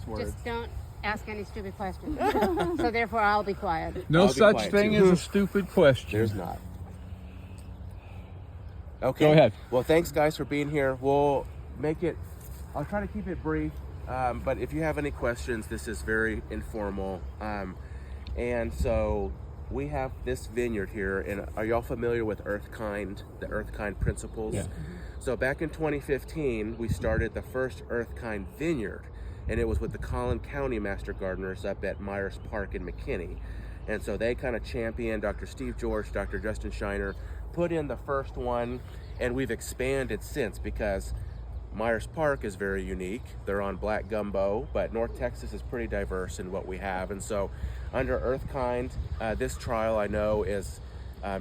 words. Just don't ask any stupid questions. So therefore, I'll be quiet. No I'll be such quiet, thing too. as a stupid question. There's not. Okay. Go ahead. Well, thanks guys for being here. I'll try to keep it brief, but if you have any questions, this is very informal. And so we have this vineyard here, and are y'all familiar with the Earthkind principles? Yeah. So back in 2015, we started the first Earthkind vineyard, and it was with the Collin County Master Gardeners up at Myers Park in McKinney. And so they kind of championed, Dr. Steve George, Dr. Justin Shiner, put in the first one, and we've expanded since because Myers Park is very unique. They're on black gumbo, but North Texas is pretty diverse in what we have. And so under Earthkind, this trial I know is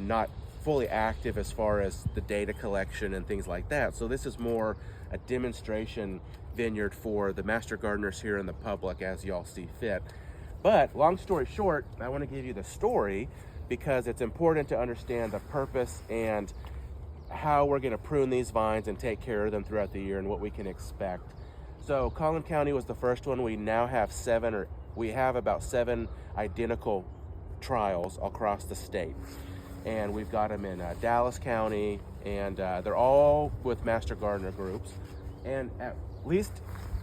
not fully active as far as the data collection and things like that. So this is more a demonstration vineyard for the master gardeners here in the public as y'all see fit. But long story short, I want to give you the story because it's important to understand the purpose and how we're going to prune these vines and take care of them throughout the year and what we can expect. So Collin County was the first one. We now have about seven identical trials across the state. And we've got them in Dallas County, and they're all with master gardener groups. And at least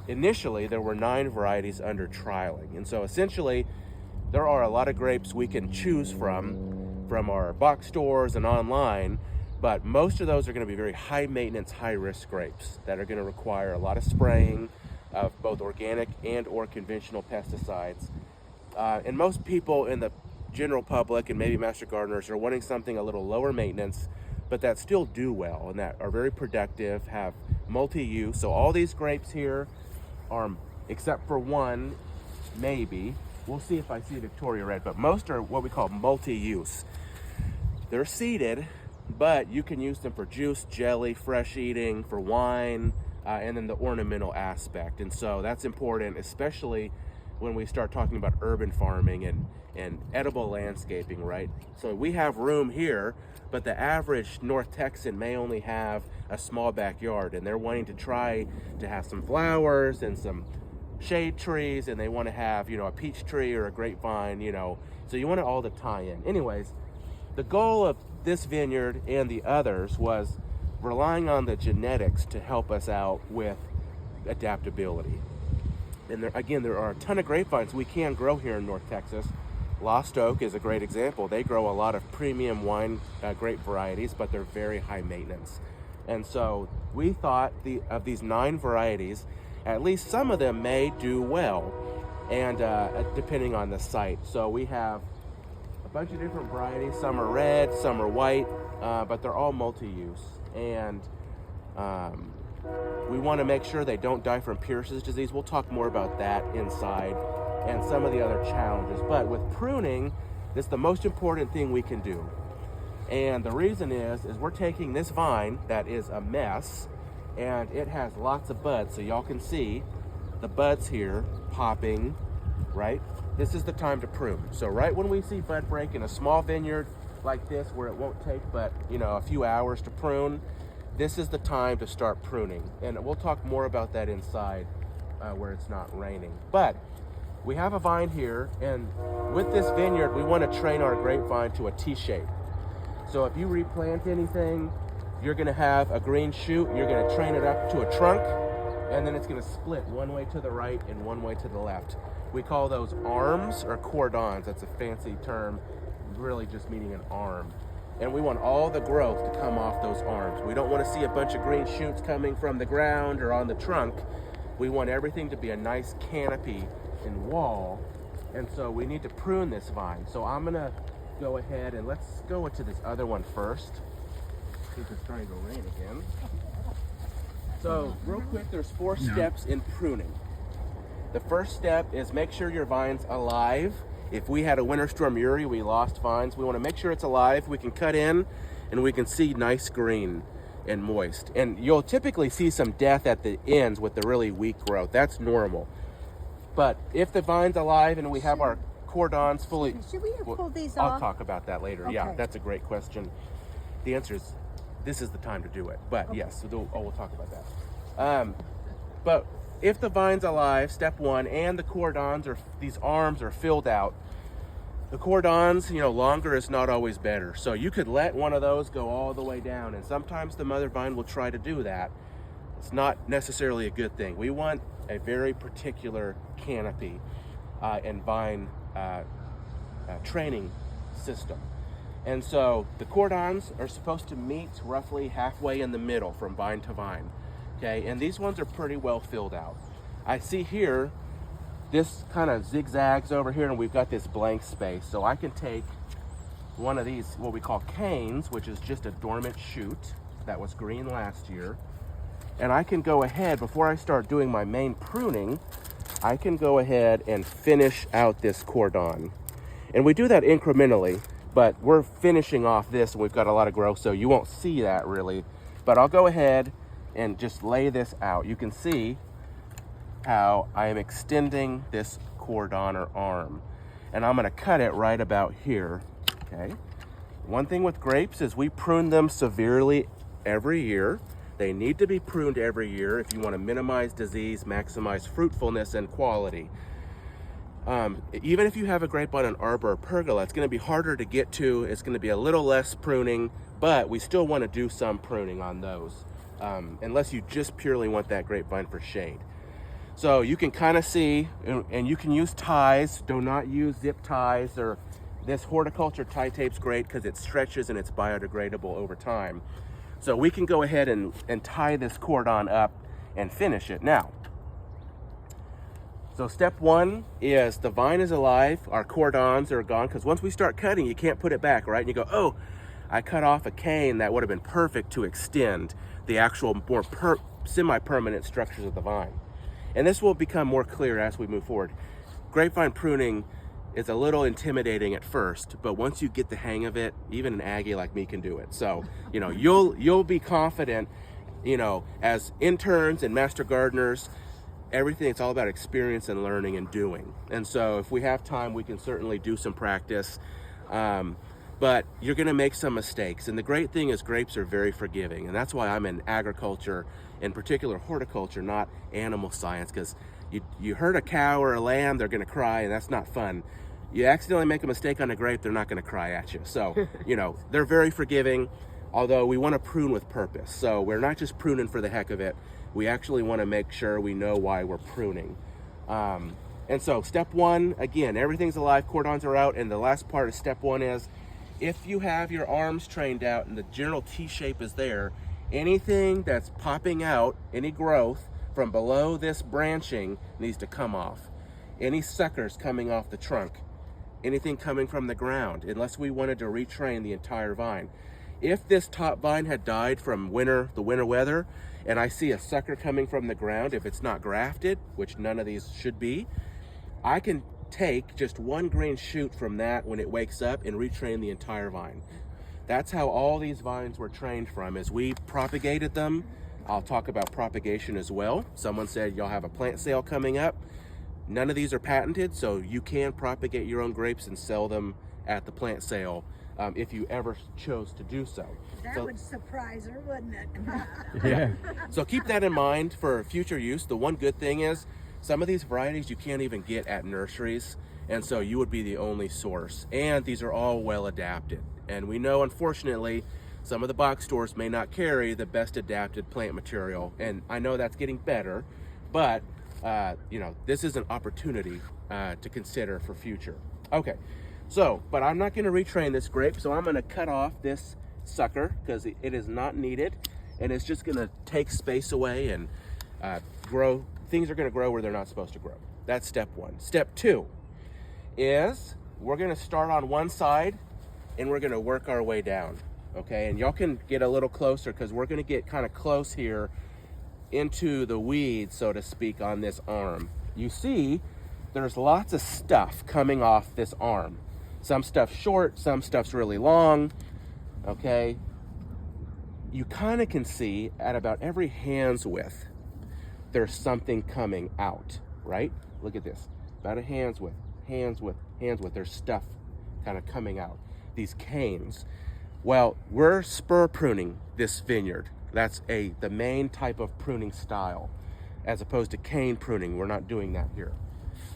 initially, there were 9 varieties under trialing. And so essentially, there are a lot of grapes we can choose from our box stores and online, but most of those are going to be very high maintenance, high risk grapes that are going to require a lot of spraying of both organic and or conventional pesticides. And most people in the general public and maybe master gardeners are wanting something a little lower maintenance, but that still do well and that are very productive, have multi-use. So all these grapes here are, except for one, maybe, we'll see if I see Victoria Red, but most are what we call multi-use. They're seeded, but you can use them for juice, jelly, fresh eating, for wine, and then the ornamental aspect. And so that's important, especially when we start talking about urban farming and edible landscaping, right? So we have room here, but the average North Texan may only have a small backyard, and they're wanting to try to have some flowers and some shade trees, and they want to have, a peach tree or a grapevine, so you want it all to tie in. Anyways, the goal of this vineyard and the others was relying on the genetics to help us out with adaptability. And there are a ton of grapevines we can grow here in North Texas. Lost Oak is a great example. They grow a lot of premium wine grape varieties, but they're very high maintenance. And so we thought of these 9 varieties, at least some of them may do well, and depending on the site. So we have a bunch of different varieties. Some are red, some are white, but they're all multi-use. And we want to make sure they don't die from Pierce's disease. We'll talk more about that inside and some of the other challenges. But with pruning, it's the most important thing we can do. And the reason is we're taking this vine that is a mess, and it has lots of buds. So y'all can see the buds here popping, right? This is the time to prune. So right when we see bud break in a small vineyard like this, where it won't take but, a few hours to prune, this is the time to start pruning. And we'll talk more about that inside where it's not raining. But we have a vine here, and with this vineyard, we want to train our grapevine to a T-shape. So if you replant anything, you're going to have a green shoot, you're going to train it up to a trunk, and then it's going to split one way to the right and one way to the left. We call those arms or cordons. That's a fancy term, really just meaning an arm. And we want all the growth to come off those arms. We don't want to see a bunch of green shoots coming from the ground or on the trunk. We want everything to be a nice canopy and wall. And so we need to prune this vine. So I'm going to go ahead and let's go to this other one first. Since it's starting to rain again. So real quick, there's 4 steps in pruning. The first step is make sure your vine's alive. If we had a winter storm Uri, we lost vines. We want to make sure it's alive. We can cut in and we can see nice green and moist. And you'll typically see some death at the ends with the really weak growth. That's normal. But if the vine's alive and we have our cordons fully... Should we have pulled these I'll off? talk about that later. Okay. Yeah, that's a great question. The answer is this is the time to do it. But yes, we'll talk about that. But if the vine's alive, step one, and the cordons or these arms are filled out, the cordons, longer is not always better. So you could let one of those go all the way down, and sometimes the mother vine will try to do that. It's not necessarily a good thing. We want a very particular canopy and vine training system. And so the cordons are supposed to meet roughly halfway in the middle from vine to vine. Okay, and these ones are pretty well filled out. I see here, this kind of zigzags over here, and we've got this blank space. So I can take one of these, what we call canes, which is just a dormant shoot that was green last year. And I can go ahead, before I start doing my main pruning, I can go ahead and finish out this cordon. And we do that incrementally, but we're finishing off this, and we've got a lot of growth, so you won't see that really. But I'll go ahead and just lay this out. You can see how I am extending this cordon or arm, and I'm going to cut it right about here. Okay. One thing with grapes is we prune them severely every year. They need to be pruned every year if you want to minimize disease, maximize fruitfulness and quality. Even if you have a grape on an arbor or pergola, it's going to be harder to get to. It's going to be a little less pruning, but we still want to do some pruning on those, unless you just purely want that grapevine for shade. So you can kind of see, and you can use ties. Do not use zip ties, or this horticulture tie tape's great because it stretches and it's biodegradable over time. So we can go ahead and tie this cordon up and finish it. Now, so step one is the vine is alive, our cordons are gone, because once we start cutting, you can't put it back, right? And you go, oh, I cut off a cane that would have been perfect to extend the actual more semi-permanent structures of the vine. And this will become more clear as we move forward. Grapevine pruning is a little intimidating at first, but once you get the hang of it, even an Aggie like me can do it. So, you'll be confident, as interns and master gardeners, everything, it's all about experience and learning and doing. And so if we have time, we can certainly do some practice. But you're gonna make some mistakes. And the great thing is grapes are very forgiving. And that's why I'm in agriculture, in particular horticulture, not animal science, because you hurt a cow or a lamb, they're gonna cry, and that's not fun. You accidentally make a mistake on a grape, they're not gonna cry at you. So, they're very forgiving, although we wanna prune with purpose. So we're not just pruning for the heck of it. We actually wanna make sure we know why we're pruning. And so step one, again, everything's alive, cordons are out, and the last part of step one is, if you have your arms trained out and the general T-shape is there, anything that's popping out, any growth from below this branching needs to come off. Any suckers coming off the trunk, anything coming from the ground, unless we wanted to retrain the entire vine. If this top vine had died from the winter weather, and I see a sucker coming from the ground, if it's not grafted, which none of these should be, I can take just one green shoot from that when it wakes up and retrain the entire vine. That's how all these vines were trained from, is we propagated them. I'll talk about propagation as well. Someone said y'all have a plant sale coming up. None of these are patented, so you can propagate your own grapes and sell them at the plant sale if you ever chose to do so. That would surprise her, wouldn't it? Yeah. So keep that in mind for future use. The one good thing is, some of these varieties you can't even get at nurseries, and so you would be the only source. And these are all well adapted. And we know, unfortunately, some of the box stores may not carry the best adapted plant material. And I know that's getting better, but this is an opportunity to consider for future. Okay, but I'm not gonna retrain this grape, so I'm gonna cut off this sucker because it is not needed, and it's just gonna take space away and grow. Things are gonna grow where they're not supposed to grow. That's step one. Step two is we're gonna start on one side and we're gonna work our way down, okay? And y'all can get a little closer because we're gonna get kind of close here into the weeds, so to speak, on this arm. You see, there's lots of stuff coming off this arm. Some stuff's short, some stuff's really long, okay? You kind of can see at about every hand's width, there's something coming out, right? Look at this, about a hand's width, there's stuff kind of coming out, these canes. Well, we're spur pruning this vineyard. That's the main type of pruning style. as opposed to cane pruning. We're not doing that here.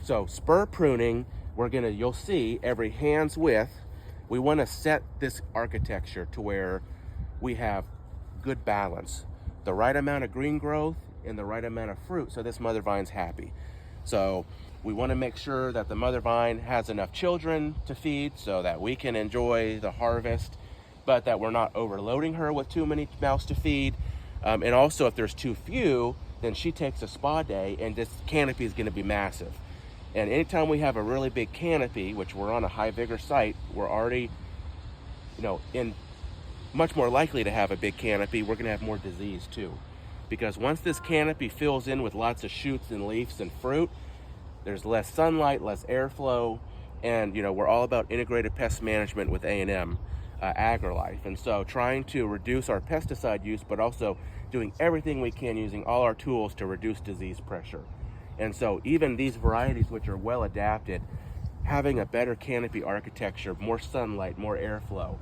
So spur pruning, you'll see every hand's width. We want to set this architecture to where we have good balance, the right amount of green growth and the right amount of fruit, so this mother vine's happy. So we want to make sure that the mother vine has enough children to feed so that we can enjoy the harvest, but that we're not overloading her with too many mouths to feed. And also, if there's too few, then she takes a spa day and this canopy is going to be massive. And anytime we have a really big canopy, which we're on a high vigor site, we're already, in much more likely to have a big canopy. We're going to have more disease too. Because once this canopy fills in with lots of shoots and leaves and fruit, there's less sunlight, less airflow, and we're all about integrated pest management with A&M Agrilife. And so trying to reduce our pesticide use, but also doing everything we can using all our tools to reduce disease pressure. And so even these varieties, which are well adapted, having a better canopy architecture, more sunlight, more airflow.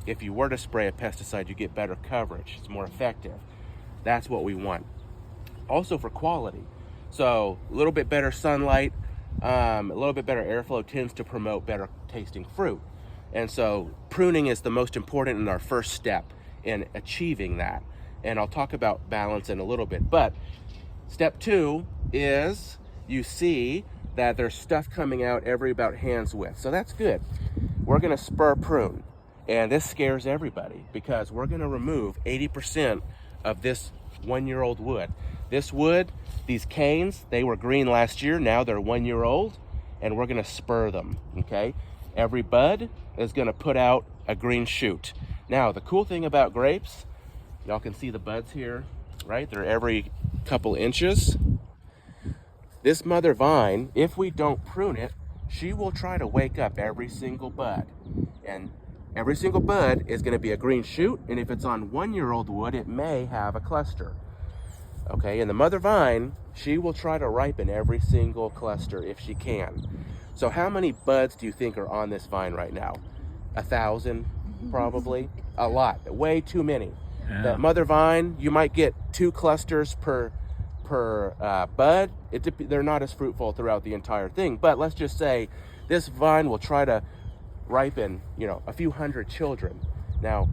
If you were to spray a pesticide, you get better coverage. It's more effective. That's what we want. Also for quality. So a little bit better sunlight, a little bit better airflow tends to promote better tasting fruit. And so pruning is the most important and our first step in achieving that. And I'll talk about balance in a little bit. But step 2 is you see that there's stuff coming out every about hand's width. So that's good. We're going to spur prune. And this scares everybody because we're going to remove 80% of this 1-year-old wood. This wood, these canes, they were green last year. Now they're 1 year old, and we're going to spur them, okay? Every bud is going to put out a green shoot. Now, the cool thing about grapes, y'all can see the buds here, right? They're every couple inches. This mother vine, if we don't prune it, she will try to wake up every single bud. And every single bud is going to be a green shoot, and if it's on 1-year-old wood, it may have a cluster. Okay, and the mother vine, she will try to ripen every single cluster if she can. So how many buds do you think are on this vine right now? 1,000, probably? A lot, way too many. Yeah. The mother vine, you might get 2 clusters per bud. They're not as fruitful throughout the entire thing, but let's just say this vine will try to ripen, a few hundred children. Now,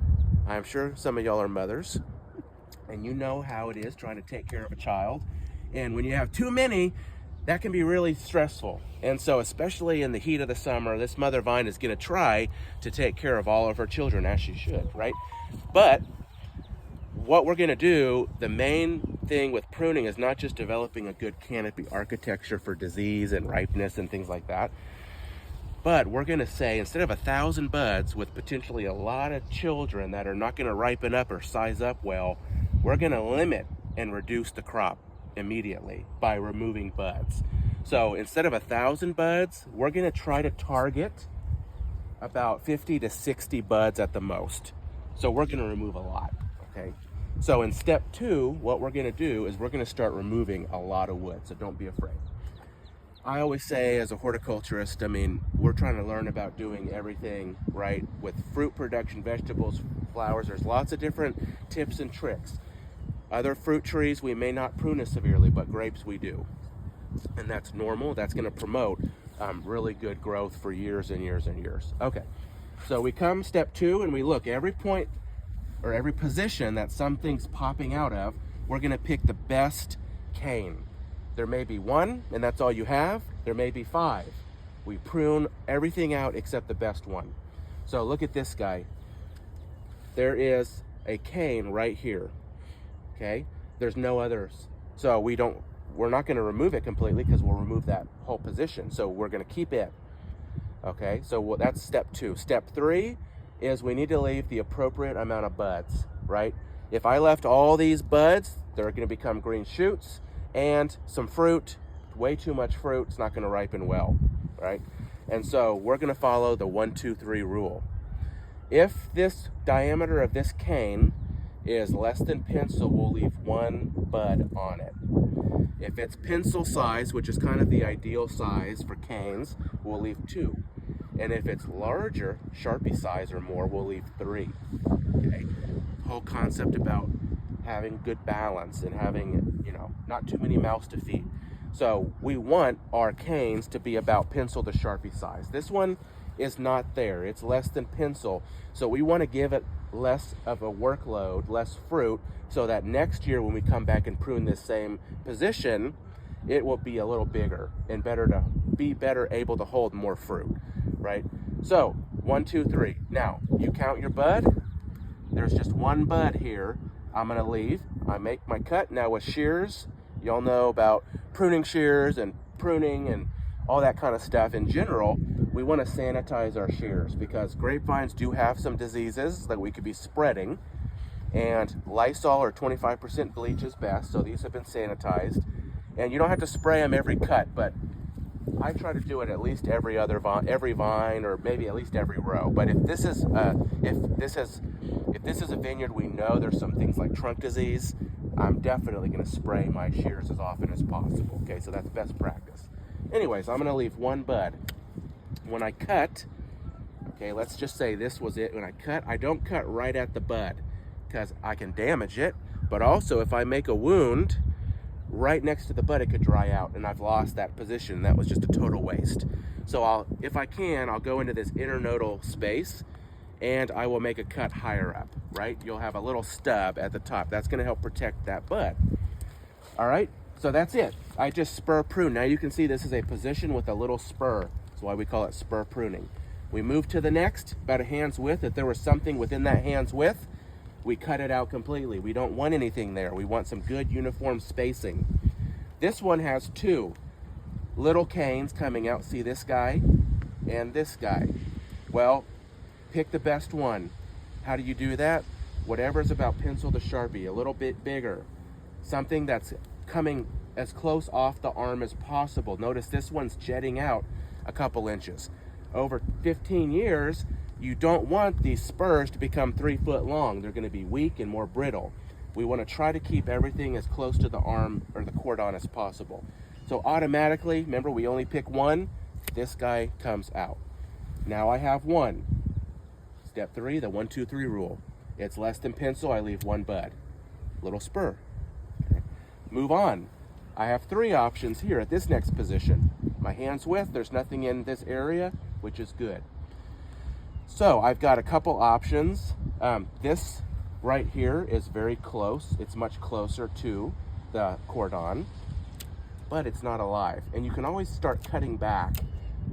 I'm sure some of y'all are mothers, and you know how it is trying to take care of a child. And when you have too many, that can be really stressful. And so, especially in the heat of the summer, this mother vine is going to try to take care of all of her children, as she should, right? But what we're going to do, the main thing with pruning is not just developing a good canopy architecture for disease and ripeness and things like that, but we're going to say instead of 1,000 buds with potentially a lot of children that are not going to ripen up or size up well, we're going to limit and reduce the crop immediately by removing buds. So instead of 1,000 buds, we're going to try to target about 50 to 60 buds at the most. So we're going to remove a lot, okay? So in step 2, what we're going to do is we're going to start removing a lot of wood, so don't be afraid. I always say as a horticulturist, we're trying to learn about doing everything right with fruit production, vegetables, flowers. There's lots of different tips and tricks. Other fruit trees, we may not prune as severely, but grapes we do. And that's normal. That's going to promote really good growth for years and years and years. Okay, so we come step 2 and we look every point or every position that something's popping out of, we're going to pick the best cane. There may be 1, and that's all you have. There may be 5. We prune everything out except the best one. So look at this guy. There is a cane right here. Okay? There's no others. So we're not going to remove it completely because we'll remove that whole position. So we're going to keep it. Okay? So that's step 2. Step 3 is we need to leave the appropriate amount of buds, right? If I left all these buds, they're going to become green shoots. And some fruit, way too much fruit, it's not going to ripen well, right? And so we're going to follow the 1, 2, 3 rule. If this diameter of this cane is less than pencil, we'll leave 1 bud on it. If it's pencil size, which is kind of the ideal size for canes, we'll leave 2. And if it's larger, Sharpie size or more, we'll leave 3. Okay? Whole concept about having good balance and having, you know, not too many mouths to feed. So we want our canes to be about pencil to Sharpie size. This one is not there. It's less than pencil. So we want to give it less of a workload, less fruit, so that next year when we come back and prune this same position, it will be a little bigger and better able to hold more fruit, right? So 1, 2, 3. Now you count your bud. There's just one bud here. I'm gonna leave. I make my cut. Now with shears, y'all know about pruning shears and pruning and all that kind of stuff. In general, we want to sanitize our shears because grapevines do have some diseases that we could be spreading, and Lysol or 25% bleach is best. So these have been sanitized, and you don't have to spray them every cut, but I try to do it at least every vine, or maybe at least every row. But if this is a vineyard, we know there's some things like trunk disease, I'm definitely going to spray my shears as often as possible. Okay, so that's best practice. Anyways, I'm going to leave one bud. When I cut, okay, let's just say this was it. When I cut, I don't cut right at the bud because I can damage it. But also, if I make a wound right next to the bud, it could dry out, and I've lost that position. That was just a total waste. So if I can, I'll go into this internodal space, and I will make a cut higher up, right? You'll have a little stub at the top. That's gonna help protect that bud. All right, so that's it. I just spur prune. Now you can see this is a position with a little spur. That's why we call it spur pruning. We move to the next, about a hand's width. If there was something within that hand's width, we cut it out completely. We don't want anything there. We want some good uniform spacing. This one has two little canes coming out. See this guy and this guy. Well, pick the best one. How do you do that? Whatever's about pencil to Sharpie, a little bit bigger. Something that's coming as close off the arm as possible. Notice this one's jetting out a couple inches. Over 15 years, you don't want these spurs to become 3 foot long. They're going to be weak and more brittle. We want to try to keep everything as close to the arm or the cordon as possible. So automatically, remember we only pick one, this guy comes out. Now I have one. Step 3, the 1, 2, 3 rule. It's less than pencil, I leave one bud. Little spur. Okay. Move on. I have 3 options here at this next position. My hand's width, there's nothing in this area, which is good. So I've got a couple options. This right here is very close. It's much closer to the cordon, but it's not alive. And you can always start cutting back,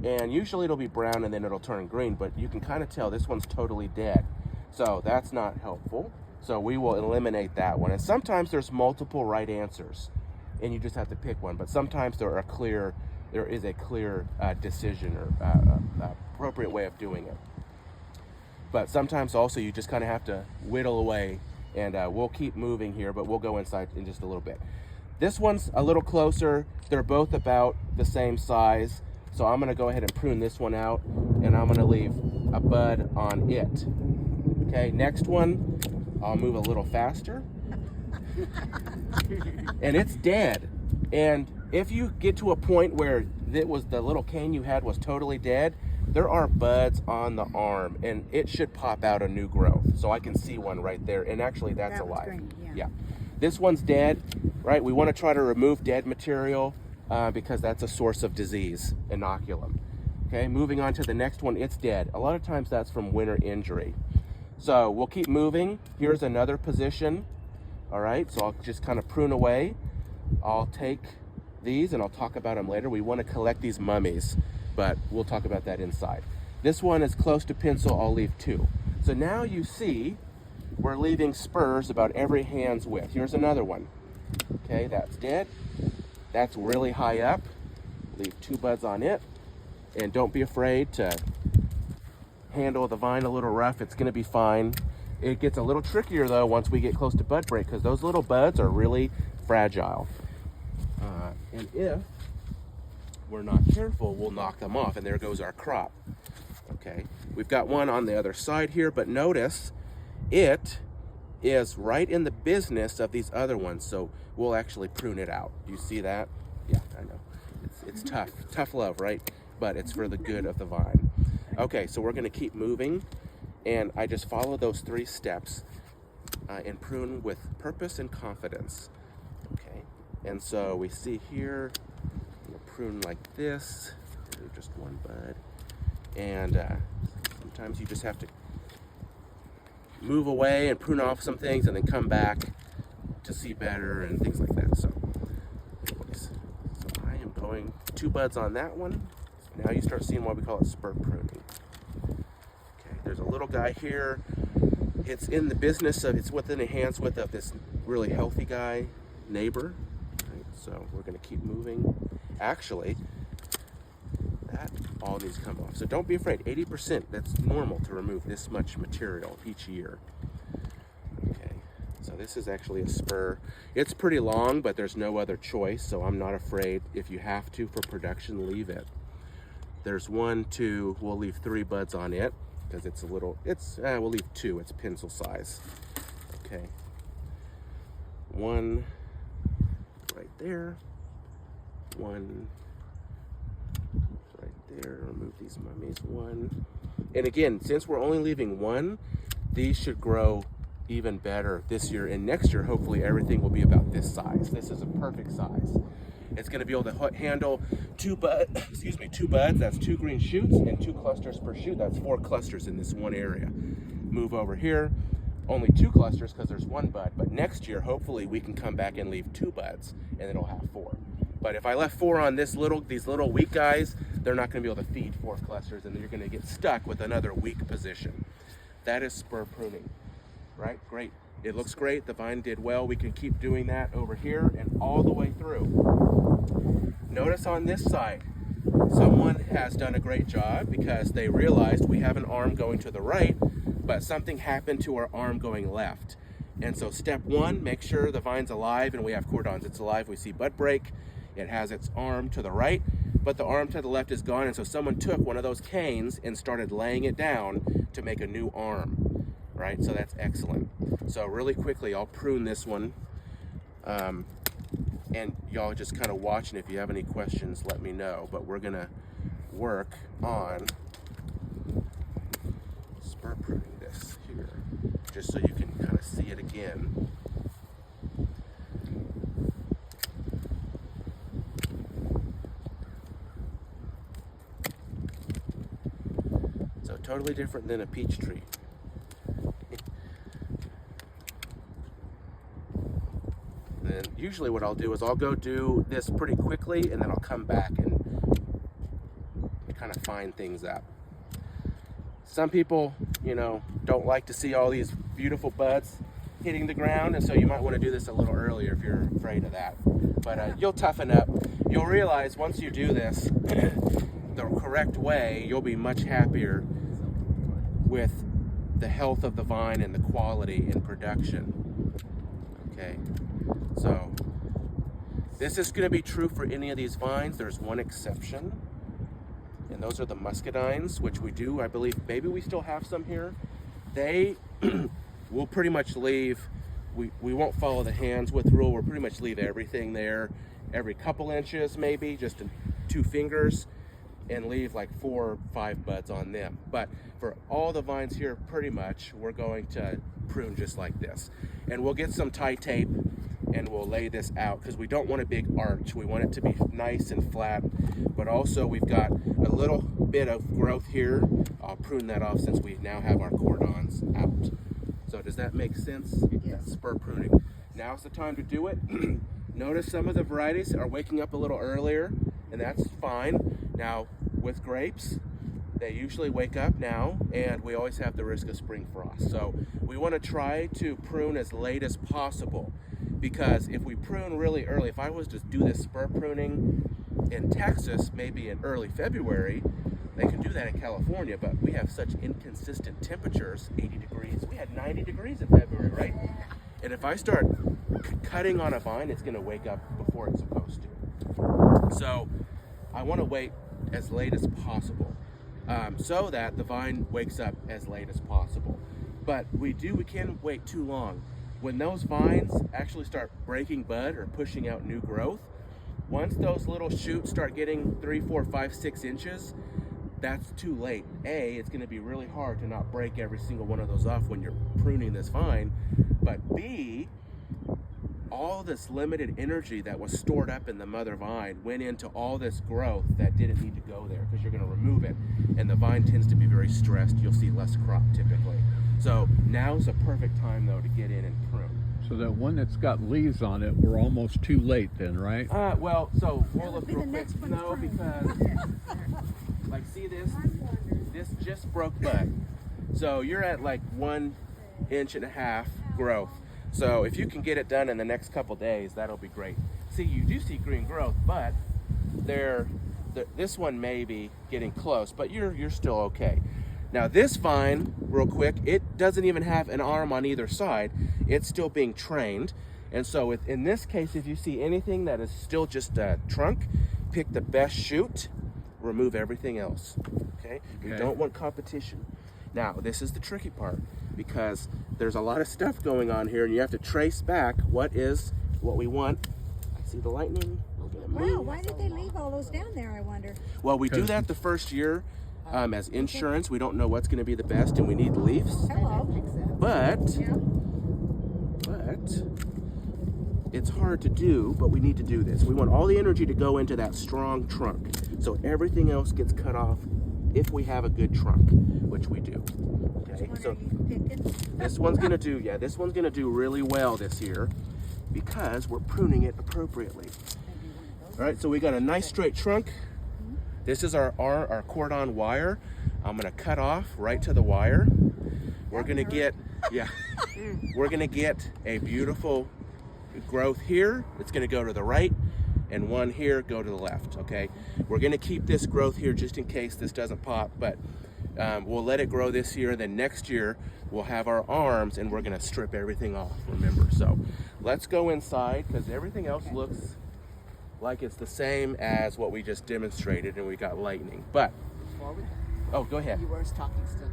and usually it'll be brown and then it'll turn green, but you can kind of tell this one's totally dead. So that's not helpful. So we will eliminate that one. And sometimes there's multiple right answers, and you just have to pick one. But sometimes there is a clear decision or appropriate way of doing it. But sometimes also you just kind of have to whittle away, and we'll keep moving here, but we'll go inside in just a little bit. This one's a little closer. They're both about the same size. So I'm gonna go ahead and prune this one out, and I'm gonna leave a bud on it. Okay, next one, I'll move a little faster. And it's dead. And if you get to a point where the little cane you had was totally dead, there are buds on the arm, and it should pop out a new growth. So I can see one right there, and actually that's alive. Green, Yeah. This one's dead, right? We want to try to remove dead material because that's a source of disease, inoculum. Okay, moving on to the next one, it's dead. A lot of times that's from winter injury. So we'll keep moving. Here's another position. All right, so I'll just kind of prune away. I'll take these and I'll talk about them later. We want to collect these mummies, but we'll talk about that inside. This one is close to pencil, I'll leave 2. So now you see we're leaving spurs about every hand's width. Here's another one. Okay, that's dead. That's really high up. Leave 2 buds on it. And don't be afraid to handle the vine a little rough. It's gonna be fine. It gets a little trickier though once we get close to bud break, because those little buds are really fragile. And if we're not careful, we'll knock them off, and there goes our crop. Okay, we've got one on the other side here, but notice it is right in the business of these other ones, so we'll actually prune it out. Do you see that? Yeah, I know. It's tough love, right? But it's for the good of the vine. Okay, so we're gonna keep moving, and I just follow those 3 steps. and prune with purpose and confidence. Okay, and so we see here, we'll prune like this, just one bud, and sometimes you just have to move away and prune off some things and then come back to see better and things like that. So anyways, so I am going 2 buds on that one. Now you start seeing what we call it spur pruning. Okay, there's a little guy here. It's in the business of, it's within a hand's width of this really healthy guy, neighbor. Right, so we're gonna keep moving. Actually, that all needs to come off. So don't be afraid, 80%, that's normal to remove this much material each year. Okay, so this is actually a spur. It's pretty long, but there's no other choice, so I'm not afraid. If you have to for production, leave it. There's 1, 2, we'll leave 3 buds on it, because it's a little, we'll leave 2, it's pencil size. Okay, 1 right there, 1 right there, remove these mummies, 1. And again, since we're only leaving 1, these should grow even better this year, and next year hopefully everything will be about this size. This is a perfect size. It's going to be able to handle 2 buds, that's 2 green shoots and 2 clusters per shoot. That's 4 clusters in this one area. Move over here, only 2 clusters because there's 1 bud, but next year hopefully we can come back and leave 2 buds and it'll have 4. But if I left 4 on these little weak guys, they're not going to be able to feed 4 clusters, and you're going to get stuck with another weak position. That is spur pruning, right? Great. It looks great. The vine did well. We can keep doing that over here and all the way through. Notice on this side, someone has done a great job because they realized we have an arm going to the right, but something happened to our arm going left. And so step 1, make sure the vine's alive and we have cordons. It's alive. We see bud break. It has its arm to the right, but the arm to the left is gone. And so someone took one of those canes and started laying it down to make a new arm, right? So that's excellent. So really quickly, I'll prune this one. And y'all just kind of watch, and if you have any questions, let me know. But we're gonna work on spur pruning this here, just so you can kind of see it again. So totally different than a peach tree. And usually what I'll do is I'll go do this pretty quickly, and then I'll come back and kind of fine things up. Some people, you know, don't like to see all these beautiful buds hitting the ground, and so you might want to do this a little earlier if you're afraid of that. But you'll toughen up. You'll realize once you do this the correct way, you'll be much happier with the health of the vine and the quality in production. Okay, so this is going to be true for any of these vines. There's one exception, and those are the muscadines, which we do, I believe, maybe we still have some here. They will pretty much leave, we won't follow the hands width rule. We'll pretty much leave everything there every couple inches, maybe just 2 fingers, and leave like 4 or 5 buds on them. But for all the vines here, pretty much we're going to prune just like this. And we'll get some tie tape and we'll lay this out because we don't want a big arch. We want it to be nice and flat, but also we've got a little bit of growth here. I'll prune that off since we now have our cordons out. So does that make sense? Yes. Spur pruning. Now's the time to do it. Notice some of the varieties are waking up a little earlier, and that's fine. Now with grapes, they usually wake up now, and we always have the risk of spring frost. So we want to try to prune as late as possible, because if we prune really early, if I was to do this spur pruning in Texas, maybe in early February, they can do that in California, but we have such inconsistent temperatures, 80 degrees. We had 90 degrees in February, right? And if I start cutting on a vine, it's going to wake up before it's supposed to. So I want to wait as late as possible, so that the vine wakes up as late as possible. But we can't wait too long. When those vines actually start breaking bud or pushing out new growth, once those little shoots start getting 3, 4, 5, 6 inches, that's too late. A, it's going to be really hard to not break every single one of those off when you're pruning this vine. But B, all this limited energy that was stored up in the mother vine went into all this growth that didn't need to go there, because you're going to remove it. And the vine tends to be very stressed. You'll see less crop typically. So now's a perfect time though to get in and prune. So that one that's got leaves on it, we're almost too late then, right? Well, so we'll That would look be real the quick. next one No, pruned. because like see this? This just broke bud. So you're at like 1.5 inches growth. So if you can get it done in the next couple days, that'll be great. See, you do see green growth, but this one may be getting close, but you're still okay. Now this vine, real quick, it doesn't even have an arm on either side. It's still being trained. And so in this case, if you see anything that is still just a trunk, pick the best shoot, remove everything else, okay? We don't want competition. Now, this is the tricky part, because there's a lot of stuff going on here, and you have to trace back what we want. I see the lightning. Wow, why did they leave all those down there, I wonder? Well, we do that the first year as insurance. We don't know what's going to be the best, and we need leaves. Hello. But it's hard to do, but we need to do this. We want all the energy to go into that strong trunk, so everything else gets cut off if we have a good trunk, which we do. Okay, so this one's gonna do, this one's gonna do really well this year because we're pruning it appropriately. All right, so we got a nice straight trunk. This is our cordon wire. I'm gonna cut off right to the wire. We're gonna get, we're gonna get a beautiful growth here. It's gonna go to the right, and one here go to the left, okay? We're gonna keep this growth here just in case this doesn't pop, but we'll let it grow this year. Then next year, we'll have our arms and we're gonna strip everything off, remember? So let's go inside, because everything else looks like it's the same as what we just demonstrated, and we got lightning. But, oh, go ahead. You were talking still.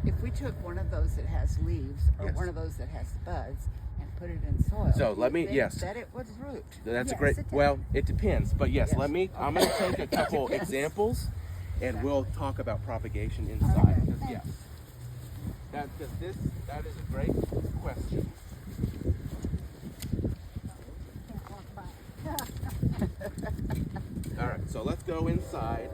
If we took one of those that has leaves, or one of those that has buds, and put it in soil, So let me, that it would root. That's a Yes, great, it does. well, it depends, but yes, Yes. I'm gonna take a couple examples, and we'll talk about propagation inside, because yes. That is a great question. All right, so let's go inside.